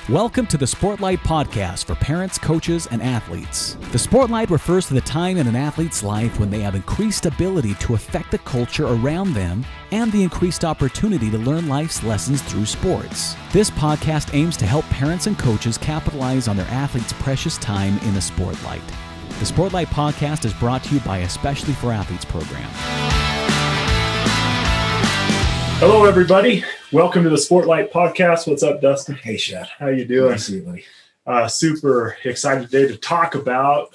Welcome to the Sportlight podcast for parents, coaches, and athletes. The Sportlight refers to the time in an athlete's life when they have increased ability to affect the culture around them and the increased opportunity to learn life's lessons through sports. This podcast aims to help parents and coaches capitalize on their athletes' precious time in the Sportlight. The Sportlight podcast is brought to you by Especially for Athletes program. Hello, everybody. Welcome to the Sportlight podcast. What's up, Dustin? Hey, Shad. How you doing? Nice to see you, buddy. Super excited today to talk about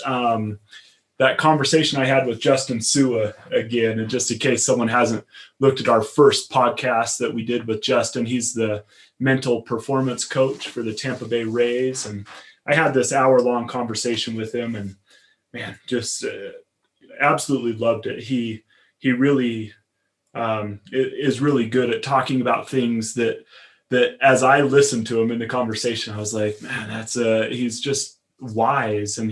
that conversation I had with Justin Su'a again. And just in case someone hasn't looked at our first podcast that we did with Justin, he's the mental performance coach for the Tampa Bay Rays. And I had this hour-long conversation with him, and man, just absolutely loved it. He really is really good at talking about things that as I listened to him in the conversation, I was like, man, he's just wise. And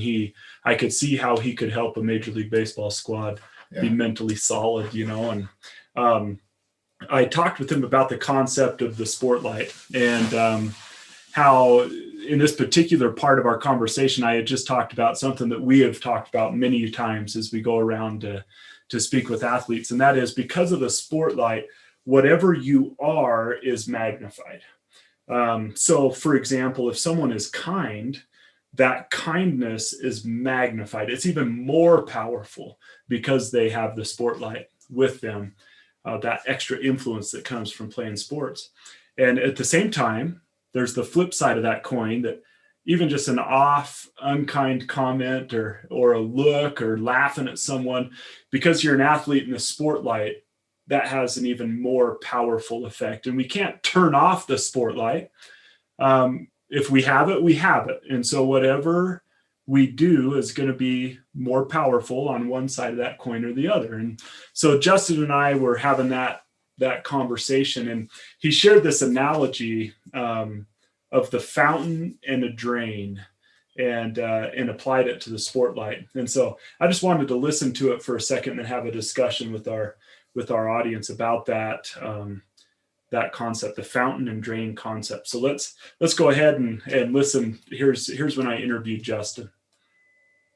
I could see how he could help a Major League Baseball squad be mentally solid, and I talked with him about the concept of the Sportlight and how in this particular part of our conversation, I had just talked about something that we have talked about many times as we go around to speak with athletes. And that is, because of the Sportlight, whatever you are is magnified. So for example, if someone is kind, that kindness is magnified. It's even more powerful because they have the Sportlight with them, that extra influence that comes from playing sports. And at the same time, there's the flip side of that coin, that even just an unkind comment or a look or laughing at someone, because you're an athlete in the Sportlight, that has an even more powerful effect. And we can't turn off the Sportlight. If we have it, we have it. And so whatever we do is going to be more powerful on one side of that coin or the other. And so Justin and I were having that conversation, and he shared this analogy of the fountain and a drain, and applied it to the Sportlight. And so I just wanted to listen to it for a second and have a discussion with our audience about that concept, the fountain and drain concept. So let's go ahead and listen. Here's when I interviewed Justin.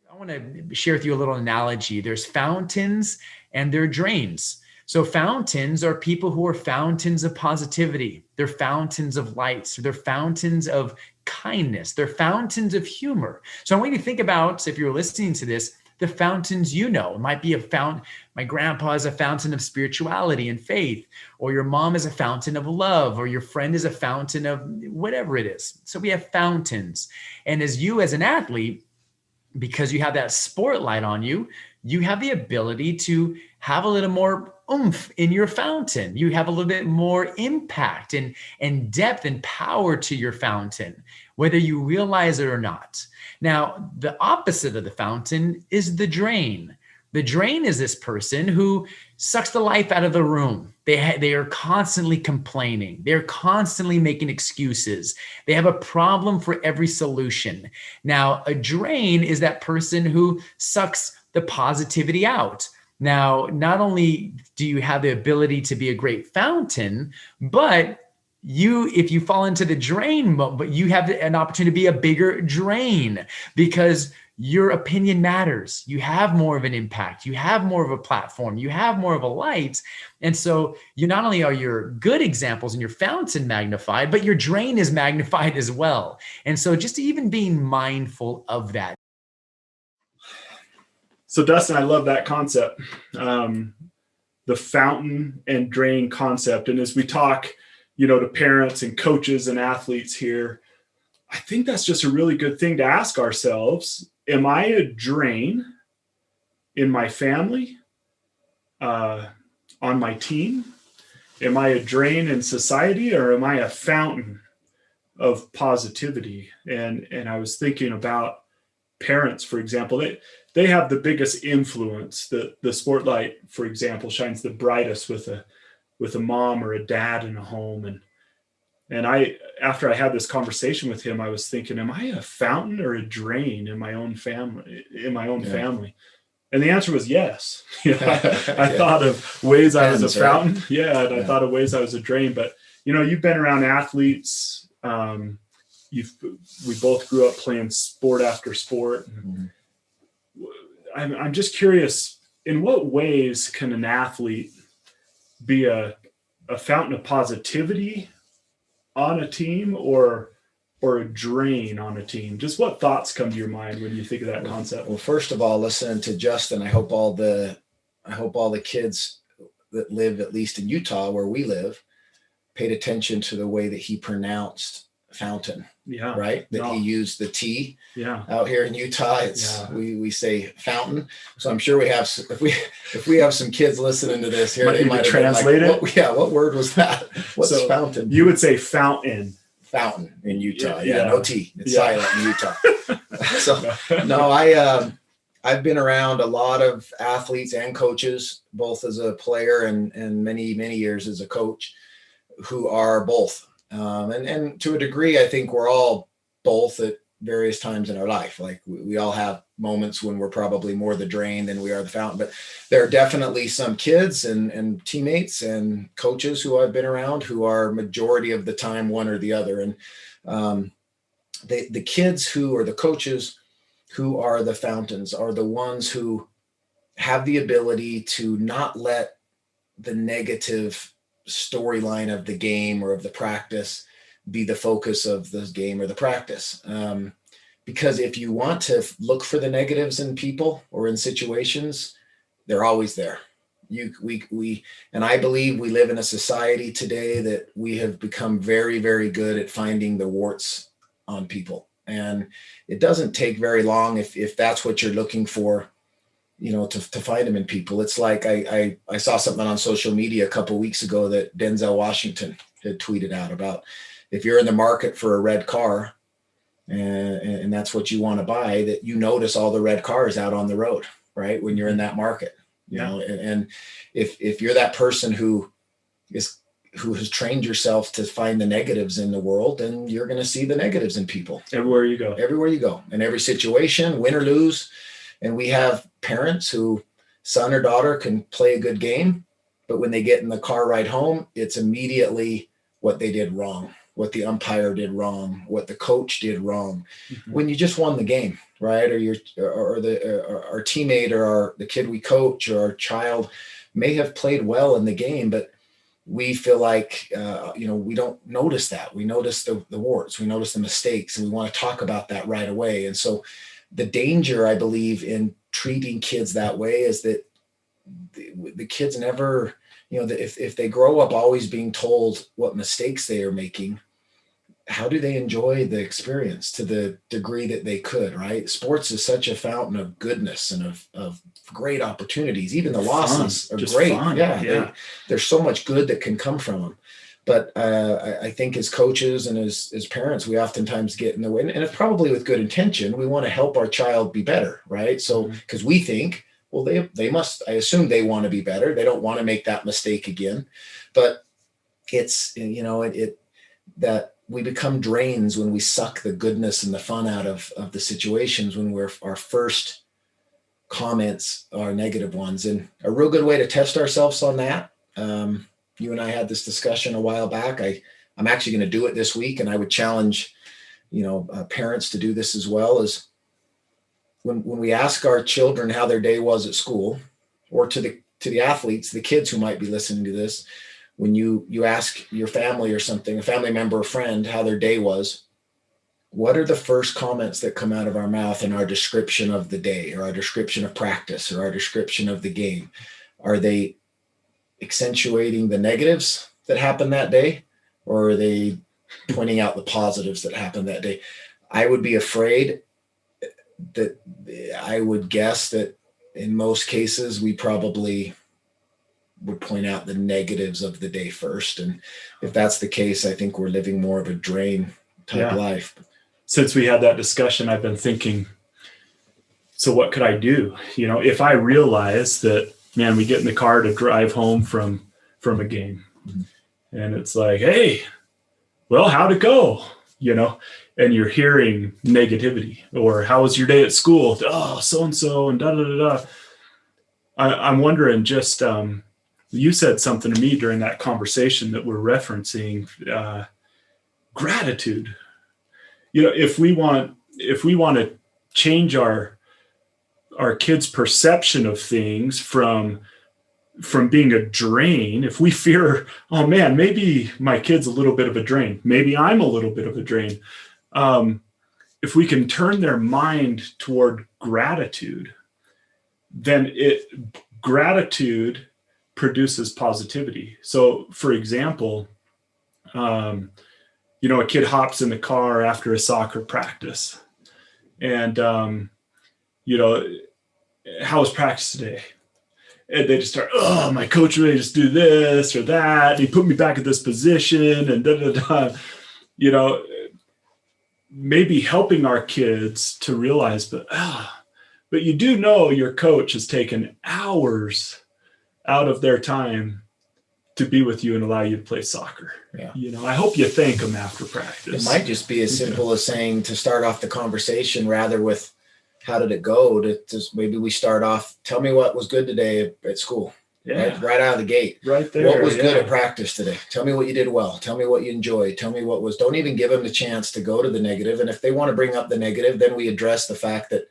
I want to share with you a little analogy. There's fountains and there are drains. So fountains are people who are fountains of positivity. They're fountains of lights. They're fountains of kindness. They're fountains of humor. So I want you to think about, if you're listening to this, the fountains you know. It might be a fountain. My grandpa is a fountain of spirituality and faith, or your mom is a fountain of love, or your friend is a fountain of whatever it is. So we have fountains. And as an athlete, because you have that Sportlight on you, you have the ability to have a little more oomph in your fountain. You have a little bit more impact and depth and power to your fountain, whether you realize it or not. Now, the opposite of the fountain is the drain. The drain is this person who sucks the life out of the room. They are constantly complaining. They're constantly making excuses. They have a problem for every solution. Now, a drain is that person who sucks the positivity out. Now, not only do you have the ability to be a great fountain, but if you fall into the drain, but you have an opportunity to be a bigger drain, because your opinion matters. You have more of an impact. You have more of a platform. You have more of a light. And so you not only are your good examples and your fountain magnified, but your drain is magnified as well. And so just even being mindful of that. So Dustin, I love that concept, the fountain and drain concept. And as we talk, to parents and coaches and athletes here, I think that's just a really good thing to ask ourselves. Am I a drain in my family, on my team? Am I a drain in society, or am I a fountain of positivity? And I was thinking about parents, for example. They have the biggest influence. The Sportlight, for example, shines the brightest with a mom or a dad in a home. And after I had this conversation with him, I was thinking, am I a fountain or a drain in my own family? Family? And the answer was yes. I thought of ways I was a fountain. And I thought of ways I was a drain. But you've been around athletes. we both grew up playing sport after sport. Mm-hmm. I'm just curious, in what ways can an athlete be a fountain of positivity on a team or a drain on a team? Just what thoughts come to your mind when you think of that concept? Well, first of all, listening to Justin, I hope all the kids that live, at least in Utah where we live, paid attention to the way that he pronounced fountain. Yeah. Right. That he used the T. Yeah. Out here in Utah, it's we say fountain. So I'm sure we have, if we have some kids listening to this here, they might translate it. What word was that? What's fountain? You would say fountain. Fountain in Utah. Yeah. No T. It's silent in Utah. So no, I've been around a lot of athletes and coaches, both as a player and many, many years as a coach, who are both. And to a degree, I think we're all both at various times in our life. Like we all have moments when we're probably more the drain than we are the fountain, but there are definitely some kids and teammates and coaches who I've been around who are majority of the time one or the other. And the kids who are the coaches who are the fountains are the ones who have the ability to not let the negative storyline of the game or of the practice be the focus of the game or the practice. Because if you want to look for the negatives in people or in situations, they're always there. And I believe we live in a society today that we have become very, very good at finding the warts on people. And it doesn't take very long if that's what you're looking for, to find them in people. It's like I saw something on social media a couple of weeks ago that Denzel Washington had tweeted out about if you're in the market for a red car and that's what you want to buy, that you notice all the red cars out on the road, right? When you're in that market, you know, and if you're that person who has trained yourself to find the negatives in the world, then you're going to see the negatives in people everywhere you go, in every situation, win or lose. And we have parents who son or daughter can play a good game, but when they get in the car ride home, it's immediately what they did wrong, what the umpire did wrong, what the coach did wrong. Mm-hmm. When you just won the game, right? Or our teammate or the kid we coach or our child may have played well in the game, but we feel like, we don't notice that. We notice the warts, we notice the mistakes, and we want to talk about that right away. And so the danger, I believe, in treating kids that way is that the kids never, if they grow up always being told what mistakes they are making, how do they enjoy the experience to the degree that they could, right? Sports is such a fountain of goodness and of great opportunities. Even the losses are great. Fun. There's so much good that can come from them. But I think as coaches and as parents, we oftentimes get in the way, and it's probably with good intention. We want to help our child be better, right? So because we think, well, they must, I assume they want to be better. They don't want to make that mistake again. But it's, that we become drains when we suck the goodness and the fun out of the situations when our first comments are negative ones. And a real good way to test ourselves on that, you and I had this discussion a while back. I'm actually going to do it this week, and I would challenge, parents to do this as well. Is when we ask our children how their day was at school, or to the athletes, the kids who might be listening to this, when you ask your family or something, a family member or friend, how their day was, what are the first comments that come out of our mouth in our description of the day, or our description of practice, or our description of the game? Are they accentuating the negatives that happened that day, or are they pointing out the positives that happened that day? I would be afraid that I would guess that in most cases, we probably would point out the negatives of the day first. And if that's the case, I think we're living more of a drain type life. Since we had that discussion, I've been thinking, so what could I do? If I realize that, man, we get in the car to drive home from a game, and it's like, hey, well, how'd it go? And you're hearing negativity, or how was your day at school? Oh, so-and-so and da-da-da-da. I'm wondering, just, you said something to me during that conversation that we're referencing, gratitude. if we want to change our kids' perception of things from being a drain, if we fear, oh man, maybe my kid's a little bit of a drain, maybe I'm a little bit of a drain. If we can turn their mind toward gratitude, then gratitude produces positivity. So for example, a kid hops in the car after a soccer practice and, how was practice today? And they just start, oh, my coach made us do this or that. And he put me back at this position and maybe helping our kids to realize, but you do know your coach has taken hours out of their time to be with you and allow you to play soccer. Yeah. I hope you thank them after practice. It might just be as simple as saying, to start off the conversation rather with how did it go, to maybe we start off, tell me what was good today at school. Yeah. Right out of the gate. Right there. What was good at practice today? Tell me what you did well. Tell me what you enjoyed. Tell me what was, don't even give them the chance to go to the negative. And if they want to bring up the negative, then we address the fact that,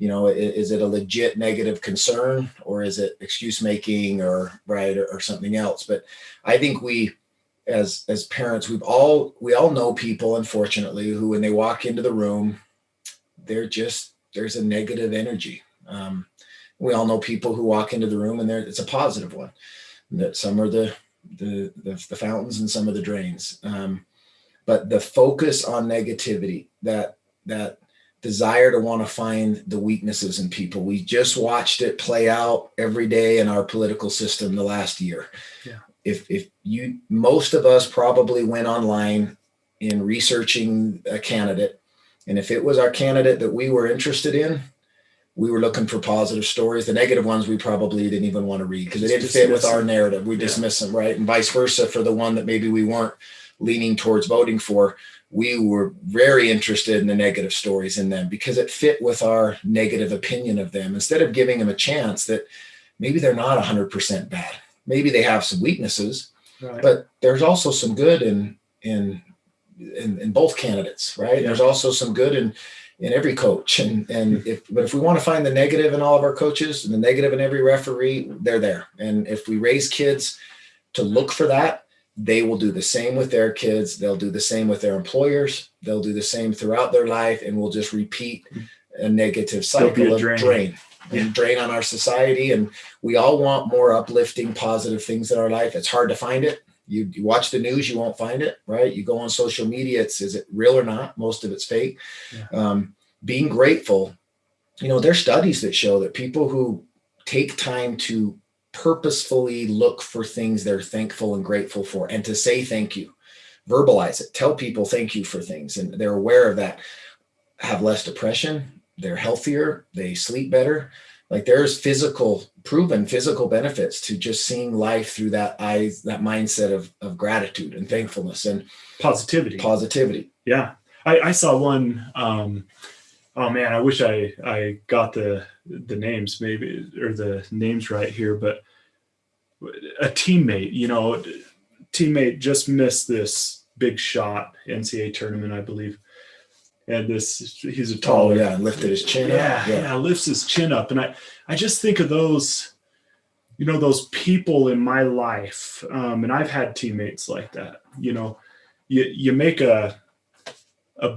is it a legit negative concern, or is it excuse making or something else? But I think we, as parents, we all know people, unfortunately, who, when they walk into the room, there's a negative energy. We all know people who walk into the room and it's a positive one. That some are the fountains and some are the drains. But the focus on negativity, that desire to want to find the weaknesses in people, we just watched it play out every day in our political system the last year. Yeah. If most of us probably went online in researching a candidate, and if it was our candidate that we were interested in, we were looking for positive stories. The negative ones we probably didn't even want to read because it didn't fit with our narrative. We dismiss them, right? And vice versa for the one that maybe we weren't leaning towards voting for. We were very interested in the negative stories in them because it fit with our negative opinion of them, instead of giving them a chance that maybe they're not 100% bad. Maybe they have some weaknesses, right, but there's also some good in both candidates, right? Yeah. There's also some good in every coach. But if we want to find the negative in all of our coaches and the negative in every referee, they're there. And if we raise kids to look for that, they will do the same with their kids. They'll do the same with their employers. They'll do the same throughout their life, and we'll just repeat a negative cycle of drain on our society. And we all want more uplifting, positive things in our life. It's hard to find it. You watch the news, you won't find it, right? You go on social media, is it real or not? Most of it's fake. Yeah. Being grateful, there's studies that show that people who take time to purposefully look for things they're thankful and grateful for, and to say thank you, verbalize it, tell people thank you for things, and they're aware of that, have less depression, they're healthier, they sleep better. Like, there's proven physical benefits to just seeing life through that mindset of gratitude and thankfulness and positivity. Yeah. I saw one, oh man, I wish I got the names maybe, or the names right here, but a teammate teammate just missed this big shot, NCAA tournament, I believe. And he's a taller. Oh, yeah, and lifted his chin up. Yeah, lifts his chin up. And I just think of those, those people in my life. And I've had teammates like that. You make a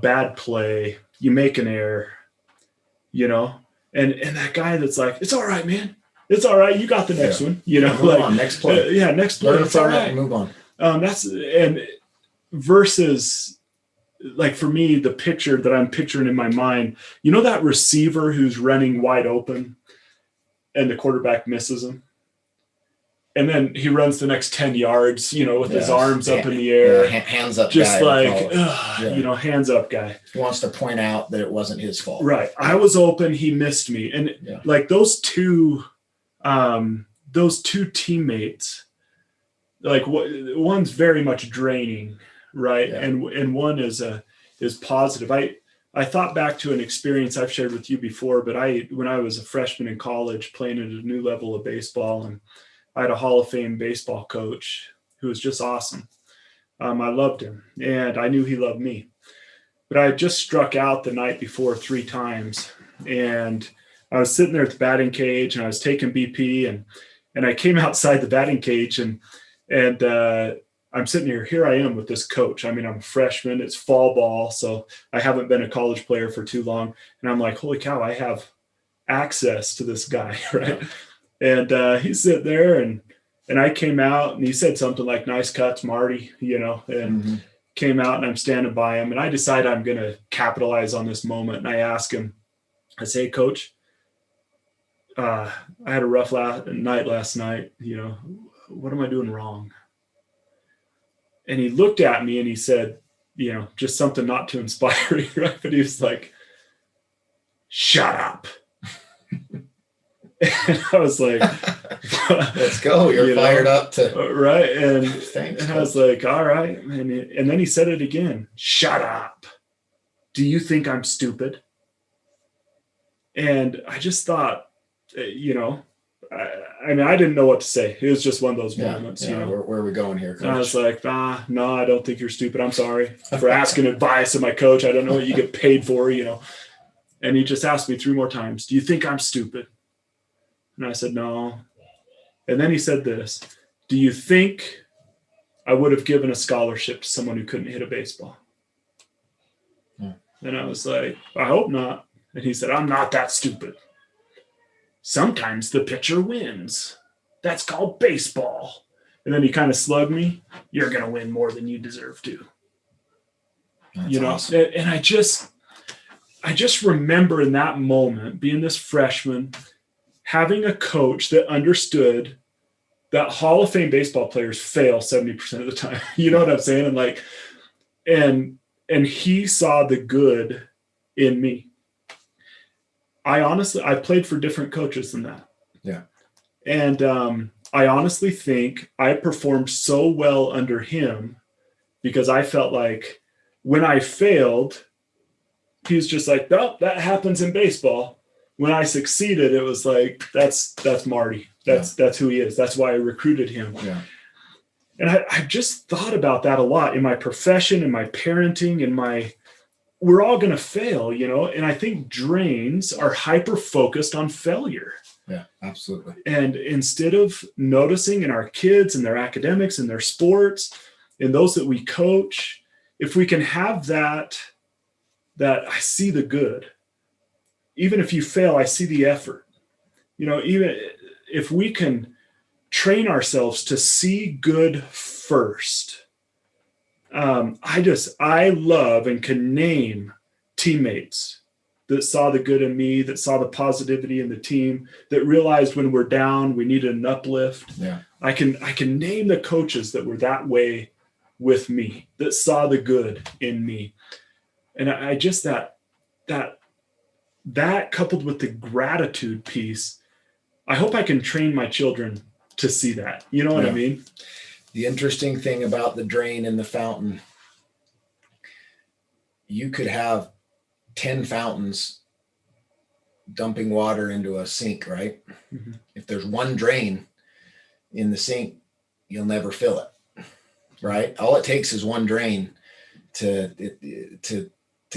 bad play, you make an error, and that guy that's like, it's all right, man. It's all right. You got the next one, Move on, next play. Next play. Learn from it and move on. And versus, like, for me, the picture that I'm picturing in my mind, that receiver who's running wide open and the quarterback misses him. And then he runs the next 10 yards, with his arms up in the air. Yeah, hands up just guy. Hands up guy. He wants to point out that it wasn't his fault. Right. I was open. He missed me. And like those two teammates, like one's very much draining. Right. Yeah. And one is positive. I thought back to an experience I've shared with you before, but when I was a freshman in college playing at a new level of baseball, and I had a Hall of Fame baseball coach who was just awesome. I loved him, and I knew he loved me. but I had just struck out the night before 3 times, and I was sitting there at the batting cage, and I was taking BP, and I came outside the batting cage, and I'm sitting here I am with this coach. I mean, I'm a freshman, it's fall ball, so I haven't been a college player for too long. And I'm like, holy cow, I have access to this guy, right? And he's sitting there, and I came out, and he said something like, nice cuts, Marty, and came out, and I'm standing by him, and I decide I'm going to capitalize on this moment. And I ask him, I say, hey, coach, I had a rough night last night. What am I doing wrong? And he looked at me and he said, just something not too inspiring, right? But he was like, shut up. And I was like, let's go. You're fired up to. Right. And, Thanks, and I was like, all right. And then he said it again. Shut up. Do you think I'm stupid? And I just thought, I didn't know what to say. It was just one of those moments. Where are we going here, coach? And I was like, no, I don't think you're stupid. I'm sorry for asking advice of my coach. I don't know what you get paid for, And he just asked me 3 more times, do you think I'm stupid? And I said, no. And then he said this, do you think I would have given a scholarship to someone who couldn't hit a baseball? And I was like, I hope not. And he said, I'm not that stupid. Sometimes the pitcher wins. That's called baseball. And then he kind of slugged me. You're going to win more than you deserve to. That's awesome. And I just remember in that moment, being this freshman, having a coach that understood that Hall of Fame baseball players fail 70% of the time. You know what I'm saying? And he saw the good in me. I played for different coaches than that. Yeah. And I honestly think I performed so well under him because I felt like when I failed, he was just like, no, that happens in baseball. When I succeeded, it was like, that's Marty. That's who he is. That's why I recruited him. Yeah. And I just thought about that a lot in my profession, in my parenting, we're all going to fail, and I think drains are hyper-focused on failure. Yeah, absolutely. And instead of noticing in our kids and their academics and their sports and those that we coach, if we can have that I see the good. Even if you fail, I see the effort. Even if we can train ourselves to see good first. I love and can name teammates that saw the good in me, that saw the positivity in the team, that realized when we're down, we needed an uplift. Yeah. I can name the coaches that were that way with me, that saw the good in me. And I just, that coupled with the gratitude piece, I hope I can train my children to see that. You know what I mean? The interesting thing about the drain and the fountain, you could have 10 fountains dumping water into a sink, right? Mm-hmm. If there's one drain in the sink, you'll never fill it, right? All it takes is one drain to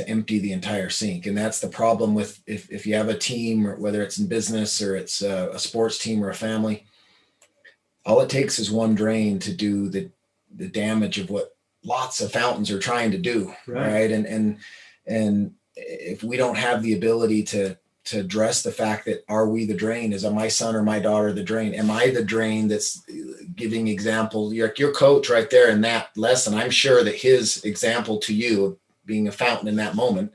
empty the entire sink. And that's the problem with if you have a team, or whether it's in business or it's a sports team or a family, all it takes is one drain to do the damage of what lots of fountains are trying to do. Right. And if we don't have the ability to address the fact that, are we the drain? Is my son or my daughter the drain? Am I the drain that's giving example? Your coach right there in that lesson, I'm sure that his example to you being a fountain in that moment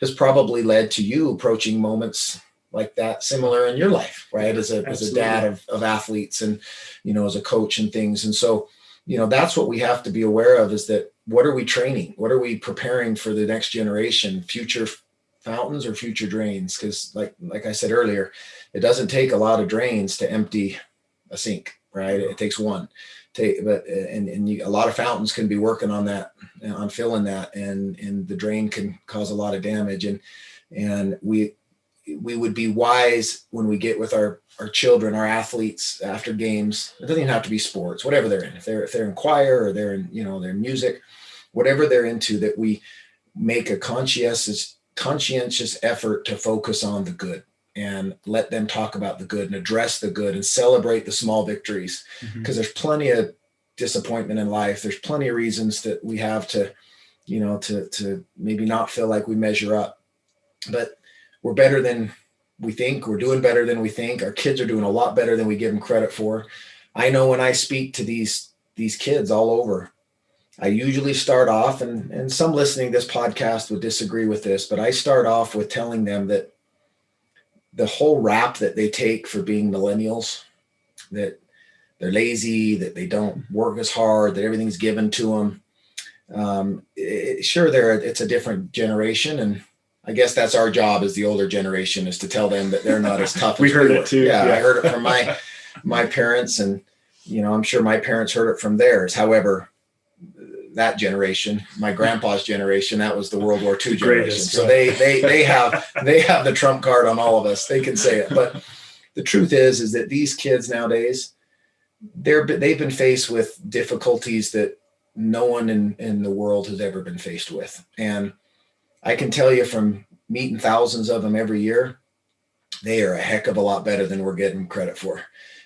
has probably led to you approaching moments like that similar in your life, right? As a dad of athletes and, as a coach and things. And so, that's what we have to be aware of, is that what are we training? What are we preparing for the next generation, future fountains or future drains? Because like I said earlier, it doesn't take a lot of drains to empty a sink, right? It takes one. A lot of fountains can be working on that, on filling that, and the drain can cause a lot of damage. And we would be wise when we get with our children, our athletes after games. It doesn't even have to be sports, whatever they're in. If they're in choir or they're in, they're in music, whatever they're into, that we make a conscientious effort to focus on the good and let them talk about the good and address the good and celebrate the small victories. Because there's plenty of disappointment in life. There's plenty of reasons that we have to, to maybe not feel like we measure up, but we're better than we think. We're doing better than we think. Our kids are doing a lot better than we give them credit for. I know when I speak to these kids all over, I usually start off, and some listening to this podcast would disagree with this, but I start off with telling them that the whole rap that they take for being millennials, that they're lazy, that they don't work as hard, that everything's given to them. It's a different generation. And I guess that's our job as the older generation, is to tell them that they're not as tough. We as heard we it were. too. Yeah, I heard it from my parents, and, I'm sure my parents heard it from theirs. However, that generation, my grandpa's generation, that was the World War II generation. So right. they have the trump card on all of us. They can say it. But the truth is that these kids nowadays, they've been faced with difficulties that no one in the world has ever been faced with. And I can tell you from meeting thousands of them every year, they are a heck of a lot better than we're getting credit for.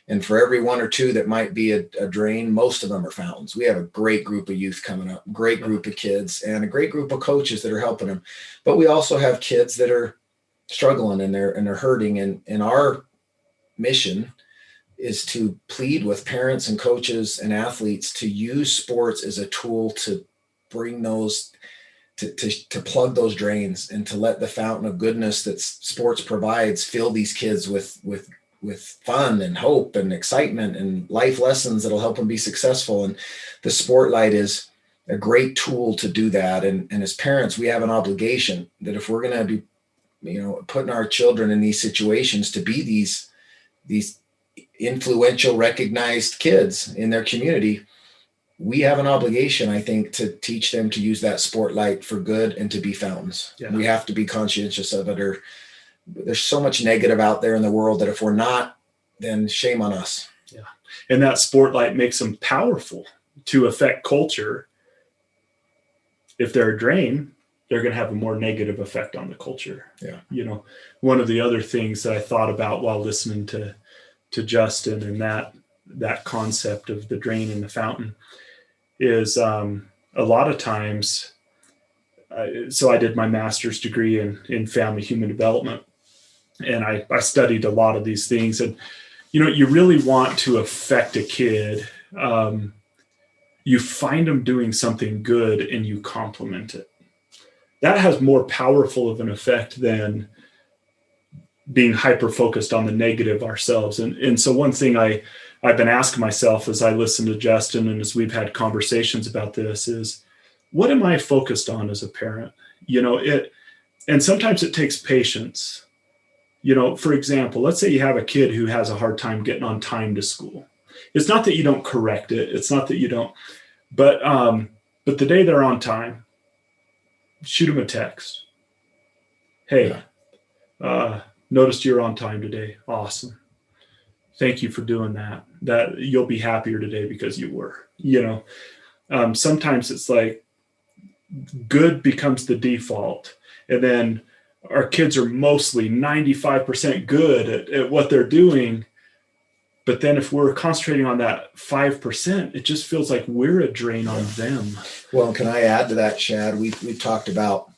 And for every one or two that might be a drain, most of them are fountains. We have a great group of youth coming up, great group of kids, and a great group of coaches that are helping them. But we also have kids that are struggling and they're hurting. And our mission is to plead with parents and coaches and athletes to use sports as a tool to bring those, to plug those drains and to let the fountain of goodness that sports provides fill these kids with fun and hope and excitement and life lessons that'll help them be successful. And the Sportlight is a great tool to do that. And as parents, we have an obligation that if we're going to be, putting our children in these situations to be these influential, recognized kids in their community, we have an obligation, I think, to teach them to use that Sportlight for good and to be fountains. Yeah. We have to be conscientious of it, or there's so much negative out there in the world that if we're not, then shame on us. Yeah. And that Sportlight makes them powerful to affect culture. If they're a drain, they're going to have a more negative effect on the culture. Yeah. One of the other things that I thought about while listening to Justin and that concept of the drain and the fountain is a lot of times. So I did my master's degree in family human development. And I studied a lot of these things, and, you really want to affect a kid. You find them doing something good and you compliment it. That has more powerful of an effect than being hyper-focused on the negative ourselves. And so one thing I've been asking myself as I listen to Justin and as we've had conversations about this is, what am I focused on as a parent? And sometimes it takes patience. For example, let's say you have a kid who has a hard time getting on time to school. It's not that you don't correct it. It's not that you don't, but the day they're on time, shoot them a text. Hey, noticed you're on time today. Awesome. Thank you for doing that. That you'll be happier today because you were, sometimes it's like good becomes the default. And then our kids are mostly 95% good at what they're doing. But then if we're concentrating on that 5%, it just feels like we're a drain on them. Well, can I add to that, Shad? We've talked about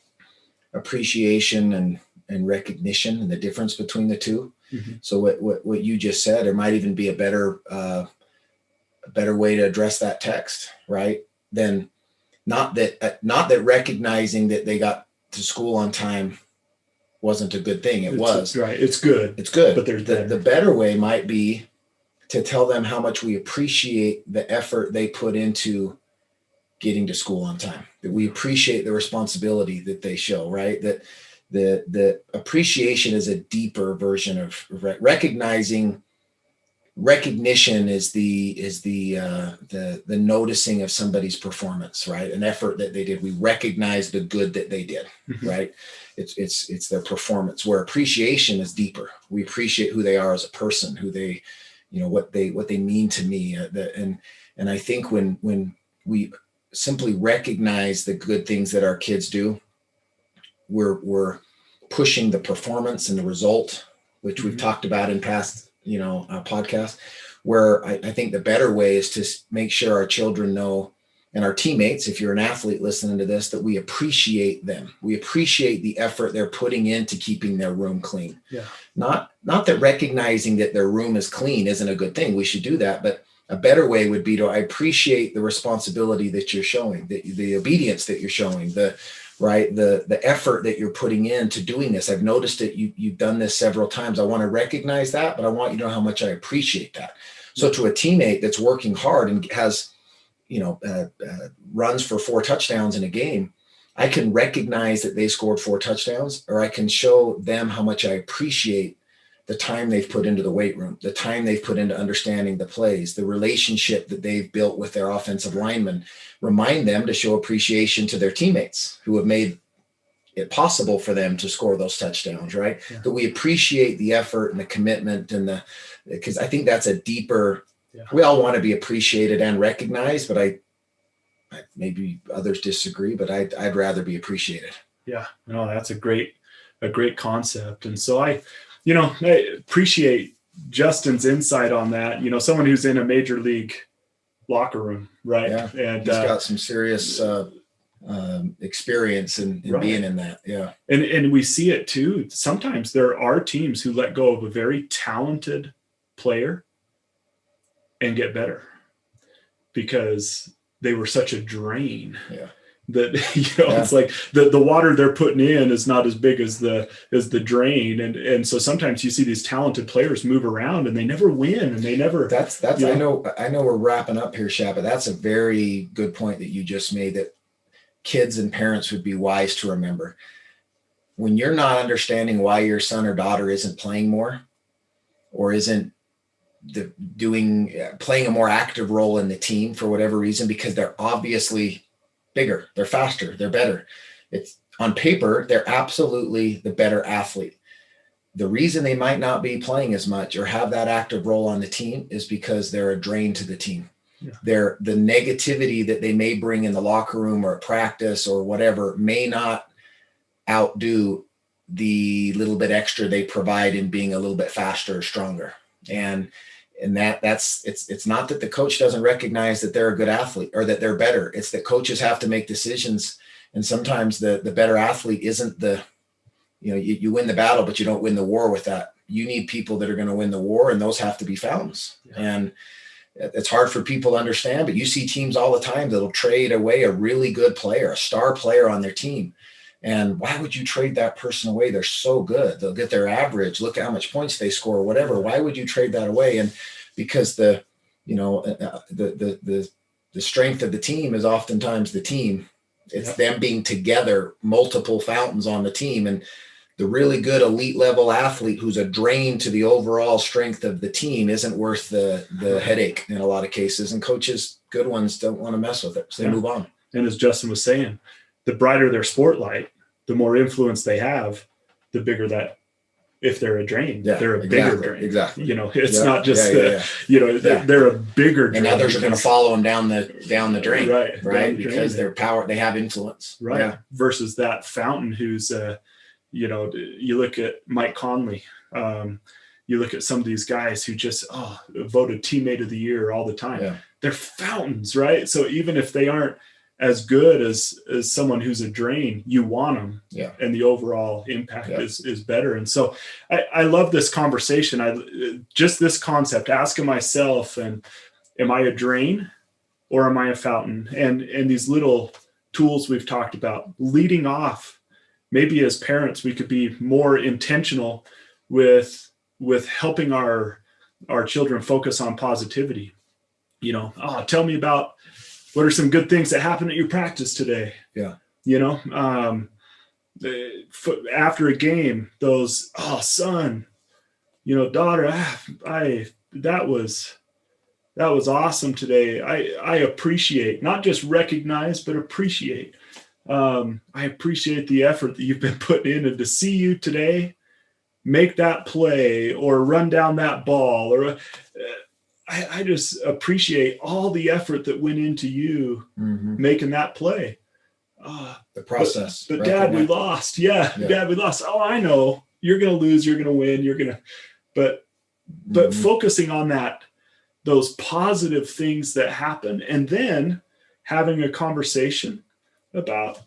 appreciation and recognition and the difference between the two. Mm-hmm. So what you just said, there might even be a better way to address that text, right? Then not that recognizing that they got to school on time wasn't a good thing. It was right. It's good. But the better way might be to tell them how much we appreciate the effort they put into getting to school on time, that we appreciate the responsibility that they show, right? That the appreciation is a deeper version of recognizing. Recognition is the noticing of somebody's performance, right? An effort that they did. We recognize the good that they did, mm-hmm. right? It's their performance. Where appreciation is deeper. We appreciate who they are as a person, who they, what they mean to me. And I think when we simply recognize the good things that our kids do, we're pushing the performance and the result, which we've talked about in past, podcasts, where I think the better way is to make sure our children know, and our teammates, if you're an athlete listening to this, that we appreciate them. We appreciate the effort they're putting into keeping their room clean. Yeah. Not that recognizing that their room is clean isn't a good thing. We should do that. But a better way would be I appreciate the responsibility that you're showing, the obedience that you're showing, the effort that you're putting into doing this. I've noticed that you've done this several times. I want to recognize that, but I want you to know how much I appreciate that. So to a teammate that's working hard and has, runs for 4 touchdowns in a game, I can recognize that they scored 4 touchdowns, or I can show them how much I appreciate the time they've put into the weight room, the time they've put into understanding the plays, the relationship that they've built with their offensive linemen. Remind them to show appreciation to their teammates who have made it possible for them to score those touchdowns, right? Yeah. That we appreciate the effort and the commitment because I think that's a deeper, we all want to be appreciated and recognized, but I maybe others disagree, but I'd rather be appreciated. Yeah, no, that's a great concept. And so I appreciate Justin's insight on that. Someone who's in a major league locker room, right? Yeah. And he's got some serious experience in being in that. Yeah. And we see it too. Sometimes there are teams who let go of a very talented player and get better because they were such a drain. Yeah. That it's like the water they're putting in is not as big as the drain, and so sometimes you see these talented players move around and they never win, and they never. That's I know we're wrapping up here, Shad, but that's a very good point that you just made, that kids and parents would be wise to remember. When you're not understanding why your son or daughter isn't playing more, or isn't playing a more active role in the team for whatever reason, because they're obviously bigger, they're faster, they're better. It's on paper, they're absolutely the better athlete. The reason they might not be playing as much or have that active role on the team is because they're a drain to the team. Yeah. The negativity that they may bring in the locker room or at practice or whatever may not outdo the little bit extra they provide in being a little bit faster or stronger. And it's not that the coach doesn't recognize that they're a good athlete or that they're better. It's that coaches have to make decisions. And sometimes the better athlete isn't you win the battle, but you don't win the war with that. You need people that are going to win the war, and those have to be fountains. Yeah. And it's hard for people to understand, but you see teams all the time that'll trade away a really good player, a star player on their team. And why would you trade that person away? They're so good. They'll get their average. Look at how much points they score, whatever. Why would you trade that away? And because the strength of the team is oftentimes the team. It's them being together, multiple fountains on the team. And the really good elite level athlete who's a drain to the overall strength of the team isn't worth the headache in a lot of cases. And coaches, good ones, don't want to mess with it. So they move on. And as Justin was saying, the brighter their spotlight, the more influence they have, the bigger that, if they're a drain, they're a bigger drain. Exactly. It's not just they're a bigger drain. And others are going to follow them down the drain. Right. Because they're they have influence. Right. Yeah. Versus that fountain who's, you look at Mike Conley, you look at some of these guys who just, voted teammate of the year all the time. Yeah. They're fountains, right? So even if they aren't as good as someone who's a drain, you want them. Yeah. And the overall impact is better. And so I love this conversation. Just this concept, asking myself, and am I a drain or am I a fountain? And these little tools we've talked about, leading off, maybe as parents, we could be more intentional with helping our children focus on positivity. Tell me about, what are some good things that happened at your practice today? Yeah. After a game, those, son, daughter, that was awesome today. I appreciate, not just recognize, but appreciate. I appreciate the effort that you've been putting in, and to see you today make that play or run down that ball, or I just appreciate all the effort that went into you making that play. The process. But Dad, we lost. Yeah. Dad, we lost. Oh, I know. You're going to lose. You're going to win. But focusing on those positive things that happen, and then having a conversation about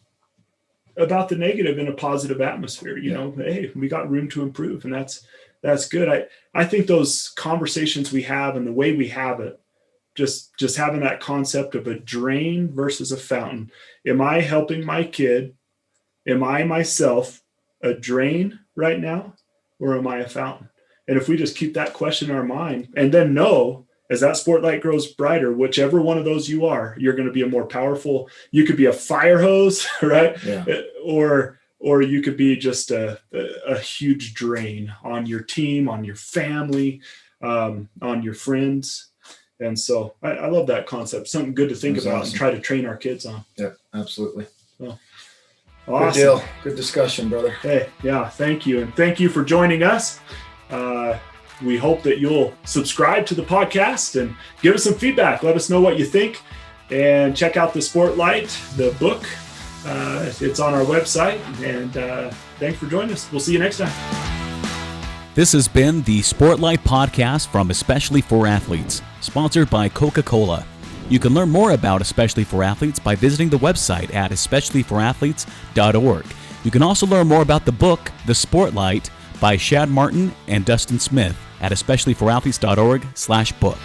the negative in a positive atmosphere. You know, hey, we got room to improve, and that's good. I think those conversations we have and the way we have it, just having that concept of a drain versus a fountain. Am I helping my kid? Am I myself a drain right now, or am I a fountain? And if we just keep that question in our mind, and then know, as that spotlight grows brighter, whichever one of those you are, you're going to be a more powerful. You could be a fire hose, right? Yeah. Or you could be just a huge drain on your team, on your family, on your friends. And so I love that concept. Something good to think about and try to train our kids on. Yeah, absolutely. So, awesome. Good deal. Good discussion, brother. Hey, yeah, thank you. And thank you for joining us. We hope that you'll subscribe to the podcast and give us some feedback. Let us know what you think, and check out the Sportlight, the book. It's on our website, and thanks for joining us. We'll see you next time. This has been the Sportlight podcast from Especially for Athletes, sponsored by Coca-Cola. You can learn more about Especially for Athletes by visiting the website at especiallyforathletes.org. You can also learn more about the book, The Sportlight, by Shad Martin and Dustin Smith at especiallyforathletes.org/book.